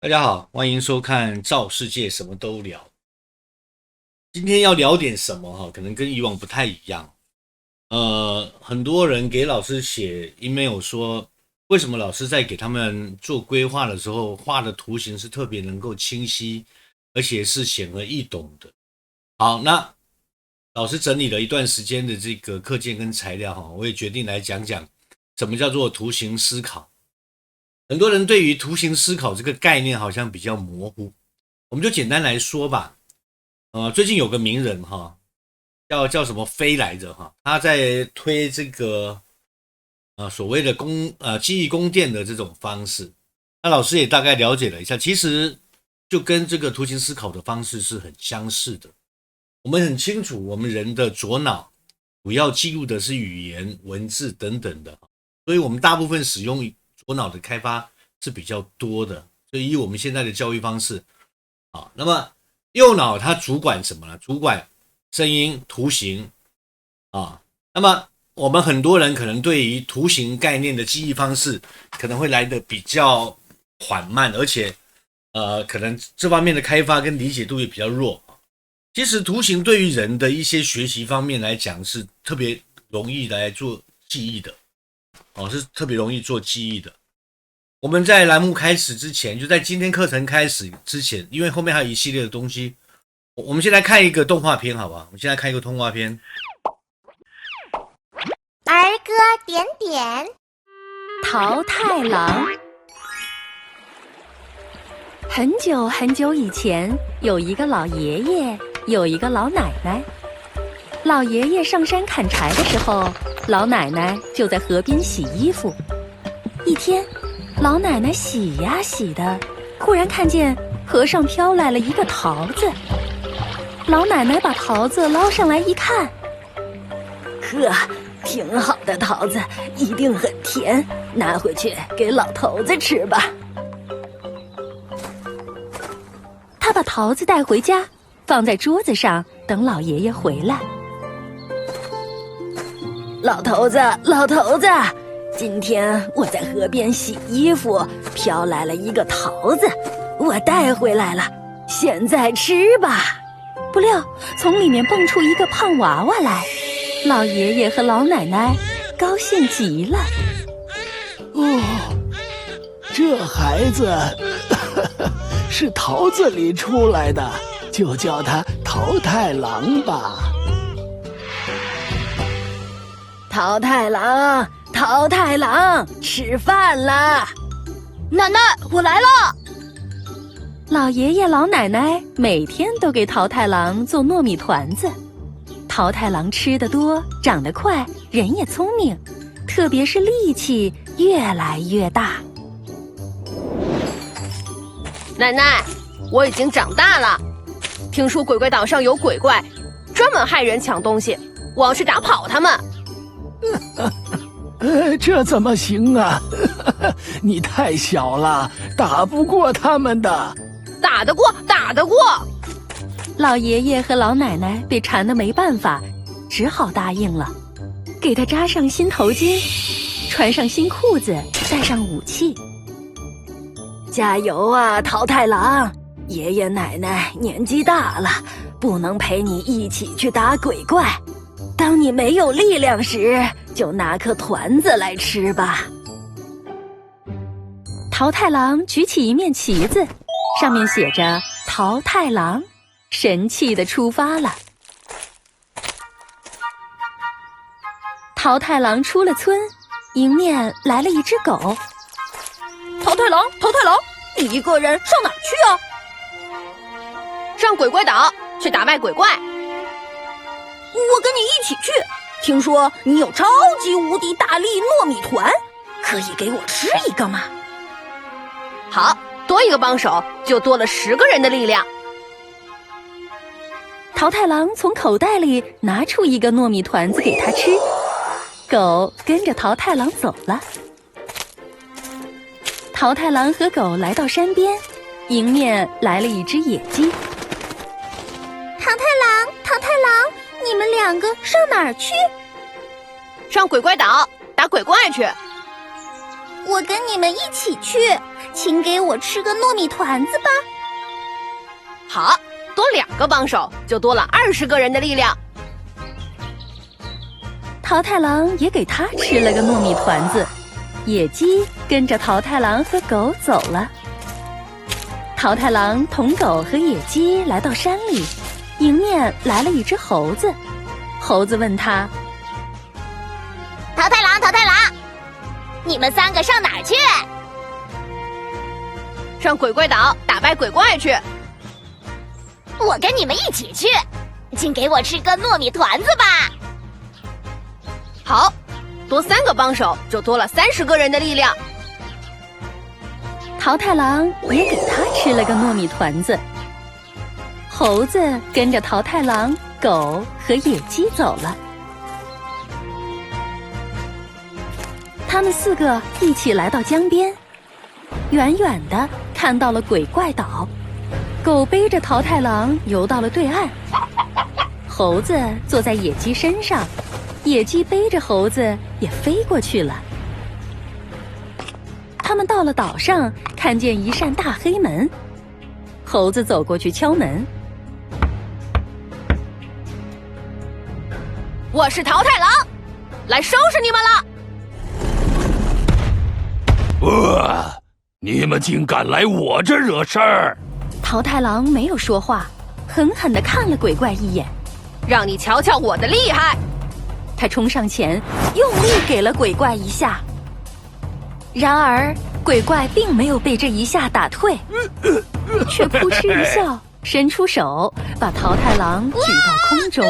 大家好，欢迎收看《世界什么都聊》。今天要聊点什么可能跟以往不太一样。很多人给老师写 email 说，为什么老师在给他们做规划的时候，画的图形是特别能够清晰，而且是显而易懂的。好，那老师整理了一段时间的这个课件跟材料我也决定来讲讲什么叫做图形思考。很多人对于图形思考这个概念好像比较模糊，我们就简单来说吧。最近有个名人叫什么飞来着他在推这个所谓的记忆宫殿的这种方式。那老师也大概了解了一下，其实就跟这个图形思考的方式是很相似的。我们很清楚，我们人的左脑主要记录的是语言、文字等等的，所以我们大部分使用左脑的开发是比较多的。所以以我们现在的教育方式那么右脑它主管什么呢？主管声音、图形那么我们很多人可能对于图形概念的记忆方式可能会来得比较缓慢，而且可能这方面的开发跟理解度也比较弱。其实图形对于人的一些学习方面来讲是特别容易来做记忆的是特别容易做记忆的。我们在栏目开始之前，就在今天课程开始之前，因为后面还有一系列的东西，我们先来看一个动画片好吧？我们先来看一个动画片。儿歌点点，桃太郎。很久很久以前，有一个老爷爷，有一个老奶奶。老爷爷上山砍柴的时候，老奶奶就在河边洗衣服。一天，老奶奶洗呀洗的，忽然看见河上飘来了一个桃子。老奶奶把桃子捞上来一看，呵，挺好的桃子，一定很甜，拿回去给老头子吃吧。他把桃子带回家，放在桌子上，等老爷爷回来。老头子，老头子，今天我在河边洗衣服，飘来了一个桃子，我带回来了，现在吃吧。不料从里面蹦出一个胖娃娃来，老爷爷和老奶奶高兴极了。这孩子是桃子里出来的，就叫他桃太郎吧。桃太郎，桃太郎，吃饭啦！奶奶，我来了。老爷爷老奶奶每天都给桃太郎做糯米团子。桃太郎吃得多，长得快，人也聪明，特别是力气越来越大。奶奶，我已经长大了。听说鬼怪岛上有鬼怪，专门害人抢东西，我要去打跑他们。这怎么行啊？你太小了，打不过他们的。打得过，打得过。老爷爷和老奶奶被缠得没办法，只好答应了，给他扎上新头巾，穿上新裤子，带上武器。加油啊，桃太郎！爷爷奶奶年纪大了，不能陪你一起去打鬼怪。当你没有力量时，就拿颗团子来吃吧。桃太郎举起一面旗子，上面写着“桃太郎”，神气地出发了。桃太郎出了村，迎面来了一只狗。桃太郎，桃太郎，你一个人上哪儿去啊？上鬼怪岛去打败鬼怪。我跟你一起去，听说你有超级无敌大力糯米团，可以给我吃一个吗？好，多一个帮手就多了10个人的力量。桃太郎从口袋里拿出一个糯米团子给他吃，狗跟着桃太郎走了。桃太郎和狗来到山边，迎面来了一只野鸡。桃太郎，桃太郎，你们2个上哪儿去？上鬼怪岛打鬼怪去。我跟你们一起去，请给我吃个糯米团子吧。好，多2个帮手就多了20个人的力量。桃太郎也给他吃了个糯米团子，野鸡跟着桃太郎和狗走了。桃太郎同狗和野鸡来到山里，迎面来了一只猴子。猴子问他：桃太郎，桃太郎，你们3个上哪儿去？上鬼怪岛打败鬼怪去。我跟你们一起去，请给我吃个糯米团子吧。好，多3个帮手就多了30个人的力量。桃太郎也给他吃了个糯米团子。猴子跟着桃太郎、狗和野鸡走了。他们4个一起来到江边，远远的看到了鬼怪岛。狗背着桃太郎游到了对岸，猴子坐在野鸡身上，野鸡背着猴子也飞过去了。他们到了岛上，看见一扇大黑门。猴子走过去敲门。我是桃太郎，来收拾你们了。你们竟敢来我这惹事儿！桃太郎没有说话，狠狠地看了鬼怪一眼，让你瞧瞧我的厉害！他冲上前，用力给了鬼怪一下。然而，鬼怪并没有被这一下打退，却扑哧一笑，伸出手把桃太郎举到空中。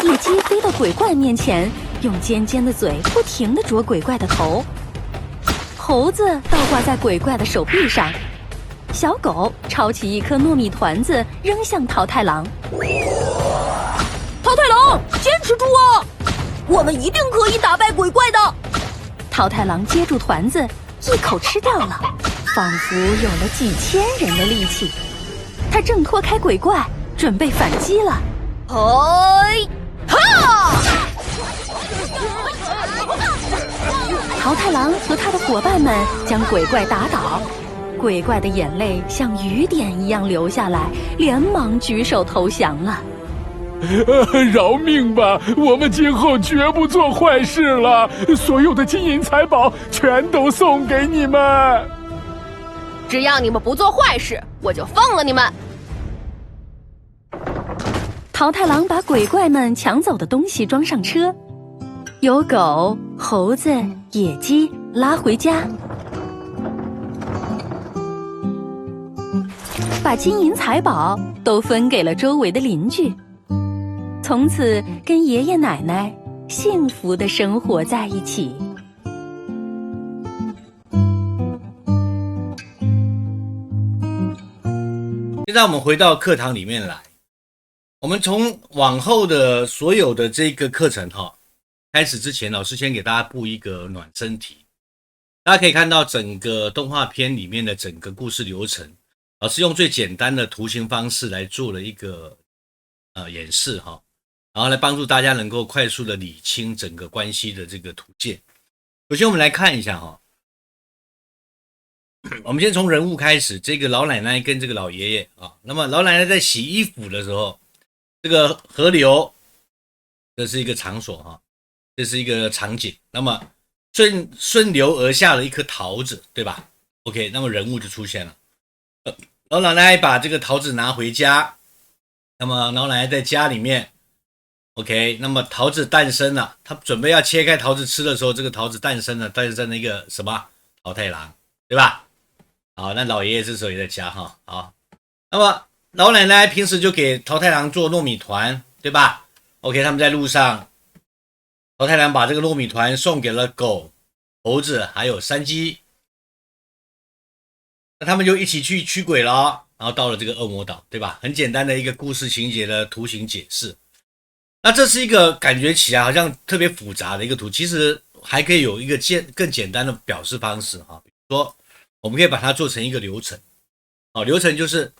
野鸡飞到鬼怪面前，用尖尖的嘴不停地啄鬼怪的头。猴子倒挂在鬼怪的手臂上，小狗抄起一颗糯米团子扔向桃太郎。桃太郎，坚持住啊！我们一定可以打败鬼怪的。桃太郎接住团子，一口吃掉了，仿佛有了几千人的力气。他挣脱开鬼怪，准备反击了。桃太郎和他的伙伴们将鬼怪打倒，鬼怪的眼泪像雨点一样流下来，连忙举手投降了。饶命吧！我们今后绝不做坏事了，所有的金银财宝全都送给你们。只要你们不做坏事，我就放了你们。桃太郎把鬼怪们抢走的东西装上车，由狗、猴子、野鸡拉回家，把金银财宝都分给了周围的邻居。从此跟爷爷奶奶幸福的生活在一起。现在我们回到课堂里面来，我们从往后的所有的这个课程开始之前，老师先给大家布一个暖身题。大家可以看到整个动画片里面的整个故事流程，老师用最简单的图形方式来做了一个演示然后来帮助大家能够快速的理清整个关系的这个图鉴。首先我们来看一下我们先从人物开始，这个老奶奶跟这个老爷爷那么老奶奶在洗衣服的时候，这个河流，这是一个场所这是一个场景，那么顺流而下了一颗桃子，对吧 ？OK， 那么人物就出现了。老奶奶把这个桃子拿回家，那么老奶奶在家里面 ，OK， 那么桃子诞生了，她准备要切开桃子吃的时候，这个桃子诞生了一个什么桃太郎，对吧？好，那老爷爷这时候也在家好，那么老奶奶平时就给桃太郎做糯米团，对吧 ？OK， 他们在路上。桃太郎把这个糯米团送给了狗、猴子还有山鸡，那他们就一起去驱鬼了然后到了这个恶魔岛，对吧？很简单的一个故事情节的图形解释。那这是一个感觉起来好像特别复杂的一个图，其实还可以有一个更简单的表示方式比如说我们可以把它做成一个流程流程就是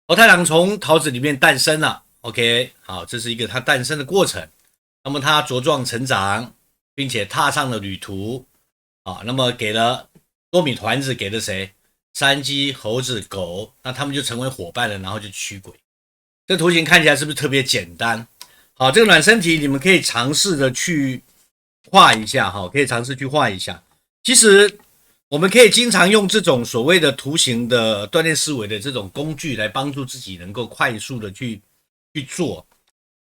桃太郎从桃子里面诞生了 OK， 好，这是一个它诞生的过程。那么他茁壮成长，并且踏上了旅途啊，那么给了多米团子，给了谁？山鸡、猴子、狗，那他们就成为伙伴了，然后就驱鬼。这图形看起来是不是特别简单？好，这个暖身题你们可以尝试的去画一下哈，可以尝试去画一下。其实我们可以经常用这种所谓的图形的锻炼思维的这种工具来帮助自己能够快速的去做。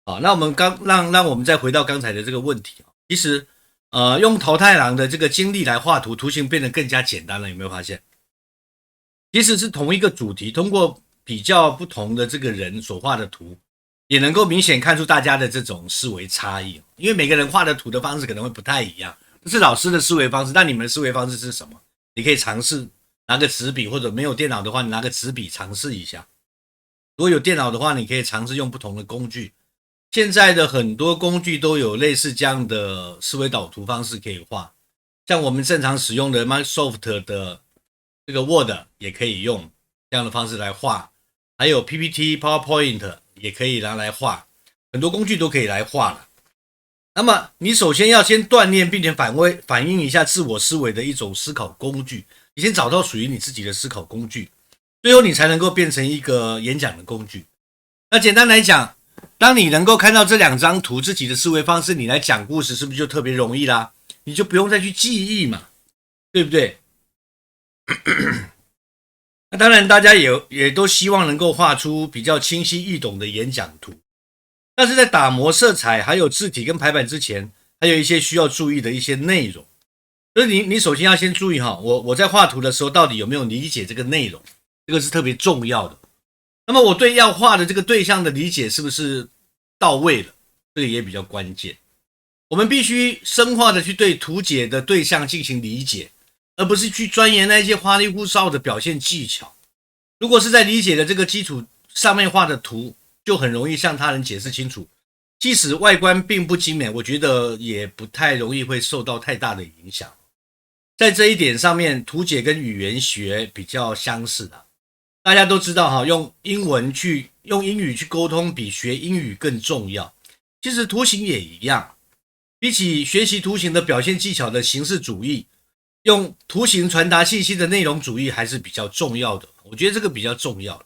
好，那我们让我们再回到刚才的这个问题。其实用桃太郎的这个经历来画图，图形变得更加简单了，有没有发现？即使是同一个主题，通过比较不同的这个人所画的图，也能够明显看出大家的这种思维差异。因为每个人画的图的方式可能会不太一样，这是老师的思维方式，那你们的思维方式是什么？你可以尝试拿个纸笔，或者没有电脑的话，你拿个纸笔尝试一下。如果有电脑的话，你可以尝试用不同的工具。现在的很多工具都有类似这样的思维导图方式可以画，像我们正常使用的 Microsoft 的这个 Word 也可以用这样的方式来画，还有 PPT、PowerPoint 也可以拿来画，很多工具都可以来画了。那么你首先要先锻炼并且反映一下自我思维的一种思考工具，你先找到属于你自己的思考工具，最后你才能够变成一个演讲的工具。那简单来讲，当你能够看到这两张图，自己的思维方式，你来讲故事是不是就特别容易啦？你就不用再去记忆嘛，对不对？那当然大家也都希望能够画出比较清晰易懂的演讲图，但是在打磨色彩还有字体跟排版之前，还有一些需要注意的一些内容。所以你首先要先注意哈，我在画图的时候到底有没有理解这个内容，这个是特别重要的。那么我对要画的这个对象的理解是不是到位了，这个也比较关键。我们必须深化的去对图解的对象进行理解，而不是去钻研那些花里胡哨的表现技巧。如果是在理解的这个基础上面画的图，就很容易向他人解释清楚，即使外观并不精美，我觉得也不太容易会受到太大的影响。在这一点上面，图解跟语言学比较相似的。大家都知道哈，用英语去沟通比学英语更重要。其实图形也一样，比起学习图形的表现技巧的形式主义，用图形传达信息的内容主义还是比较重要的。我觉得这个比较重要。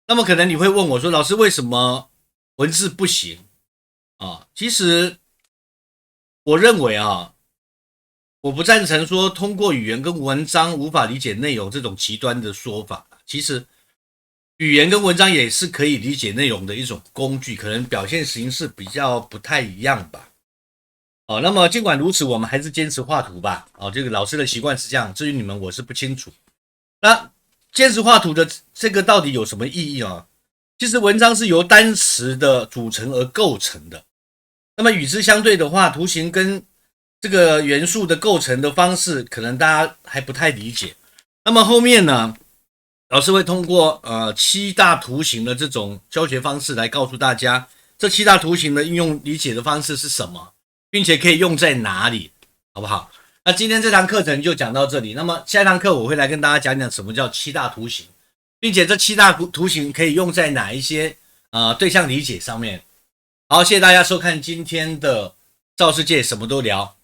那么可能你会问我说，老师为什么文字不行啊？其实我认为我不赞成说通过语言跟文章无法理解内容这种极端的说法。其实语言跟文章也是可以理解内容的一种工具，可能表现形式比较不太一样吧。那么尽管如此，我们还是坚持画图吧。这个老师的习惯是这样，至于你们我是不清楚。那坚持画图的这个到底有什么意义啊？其实文章是由单词的组成而构成的，那么与之相对的话，图形跟这个元素的构成的方式可能大家还不太理解。那么后面呢，老师会通过7大图形的这种教学方式来告诉大家这7大图形的应用理解的方式是什么，并且可以用在哪里，好不好？那今天这堂课程就讲到这里，那么下一堂课我会来跟大家讲讲什么叫7大图形，并且这7大图形可以用在哪一些对象理解上面。好，谢谢大家收看今天的赵世界什么都聊。